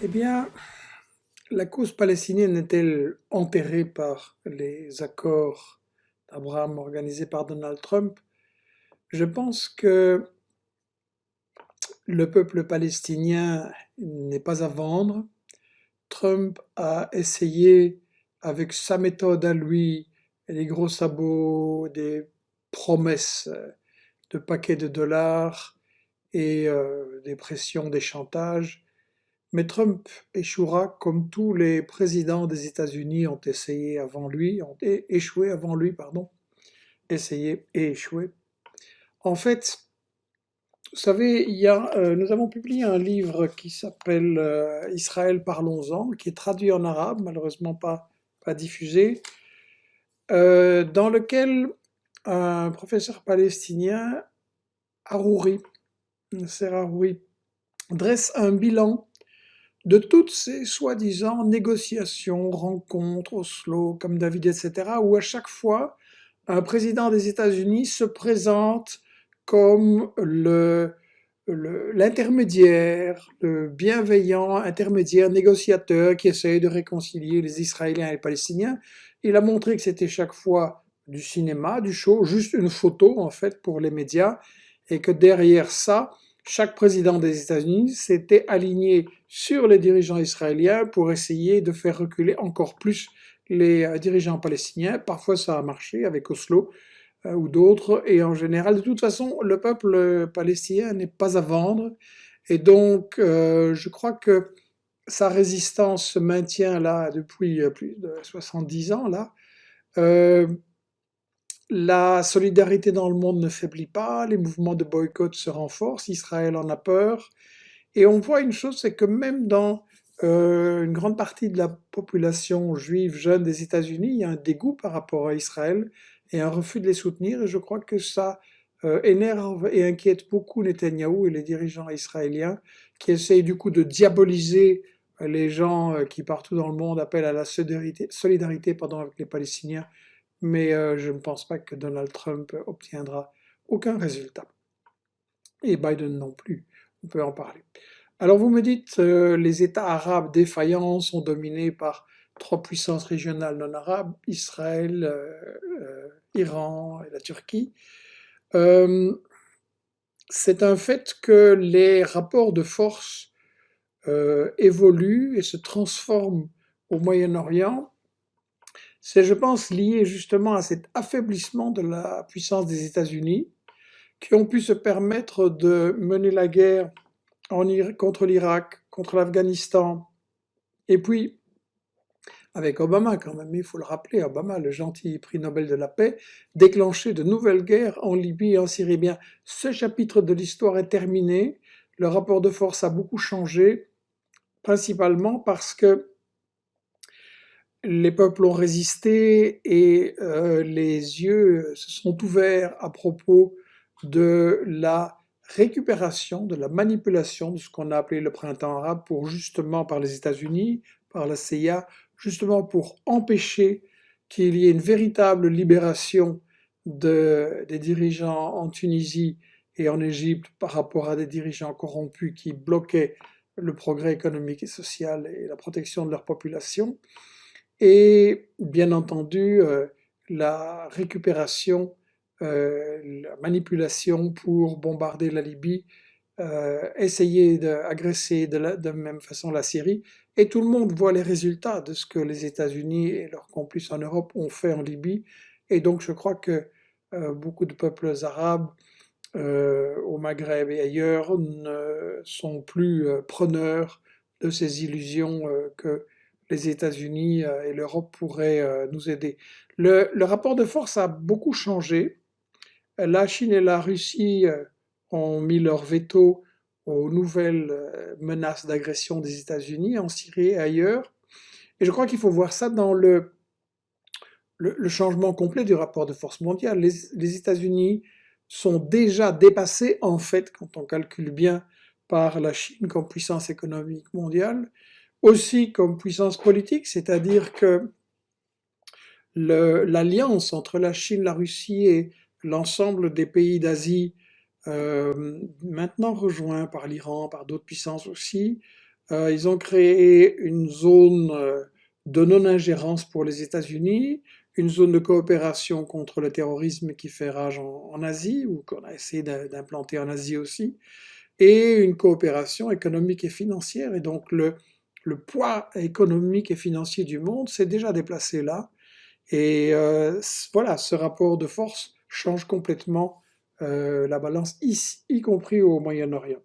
Eh bien, la cause palestinienne est-elle enterrée par les accords d'Abraham organisés par Donald Trump? Je pense que le peuple palestinien n'est pas à vendre. Trump a essayé, avec sa méthode à lui, les gros sabots, des promesses de paquets de dollars et des pressions, des chantages. Mais Trump échouera comme tous les présidents des États-Unis ont essayé avant lui, ont échoué avant lui, pardon, essayé et échoué. En fait, vous savez, nous avons publié un livre qui s'appelle Israël, parlons-en, qui est traduit en arabe, malheureusement pas diffusé, dans lequel un professeur palestinien, Harouri, Nasser Harouri, dresse un bilan de toutes ces soi-disant négociations, rencontres, Oslo, Camp David, etc., où à chaque fois, un président des États-Unis se présente comme l'intermédiaire, le bienveillant intermédiaire, négociateur qui essaye de réconcilier les Israéliens et les Palestiniens. Il a montré que c'était chaque fois du cinéma, du show, juste une photo en fait pour les médias, et que derrière ça, chaque président des États-Unis s'était aligné sur les dirigeants israéliens pour essayer de faire reculer encore plus les dirigeants palestiniens. Parfois ça a marché avec Oslo ou d'autres, et en général, de toute façon, le peuple palestinien n'est pas à vendre, et donc je crois que sa résistance se maintient là depuis plus de 70 ans là. Euh, la solidarité dans le monde ne faiblit pas, les mouvements de boycott se renforcent, Israël en a peur, et on voit une chose, c'est que même dans une grande partie de la population juive jeune des États-Unis, il y a un dégoût par rapport à Israël et un refus de les soutenir, et je crois que ça énerve et inquiète beaucoup Netanyahou et les dirigeants israéliens qui essayent du coup de diaboliser les gens qui partout dans le monde appellent à la solidarité avec les Palestiniens, mais je ne pense pas que Donald Trump obtiendra aucun résultat. Et Biden non plus, on peut en parler. Alors vous me dites, les États arabes défaillants sont dominés par trois puissances régionales non arabes, Israël, Iran et la Turquie. Euh, c'est un fait que les rapports de force évoluent et se transforment au Moyen-Orient. C'est, je pense, lié justement à cet affaiblissement de la puissance des États-Unis, qui ont pu se permettre de mener la guerre contre l'Irak, contre l'Afghanistan, et puis avec Obama quand même, il faut le rappeler, Obama, le gentil prix Nobel de la paix, déclencher de nouvelles guerres en Libye et en Syrie. Eh bien, ce chapitre de l'histoire est terminé, le rapport de force a beaucoup changé, principalement parce que les peuples ont résisté et les yeux se sont ouverts à propos de la récupération, de la manipulation de ce qu'on a appelé le printemps arabe pour justement par les États-Unis, par la CIA, justement pour empêcher qu'il y ait une véritable libération des dirigeants en Tunisie et en Égypte par rapport à des dirigeants corrompus qui bloquaient le progrès économique et social et la protection de leur population. Et bien entendu, la récupération, la manipulation pour bombarder la Libye, essayer d'agresser de la même façon la Syrie. Et tout le monde voit les résultats de ce que les États-Unis et leurs complices en Europe ont fait en Libye. Et donc je crois que beaucoup de peuples arabes au Maghreb et ailleurs ne sont plus preneurs de ces illusions que les États-Unis et l'Europe pourraient nous aider. Le rapport de force a beaucoup changé. La Chine et la Russie ont mis leur veto aux nouvelles menaces d'agression des États-Unis en Syrie et ailleurs. Et je crois qu'il faut voir ça dans le changement complet du rapport de force mondial. Les États-Unis sont déjà dépassés, en fait, quand on calcule bien, par la Chine comme puissance économique mondiale, aussi comme puissance politique, c'est-à-dire que l'alliance entre la Chine, la Russie et l'ensemble des pays d'Asie, maintenant rejoints par l'Iran, par d'autres puissances aussi, ils ont créé une zone de non-ingérence pour les États-Unis, une zone de coopération contre le terrorisme qui fait rage en Asie, ou qu'on a essayé d'implanter en Asie aussi, et une coopération économique et financière. Et donc le poids économique et financier du monde s'est déjà déplacé là. Et voilà, ce rapport de force change complètement la balance, y compris au Moyen-Orient.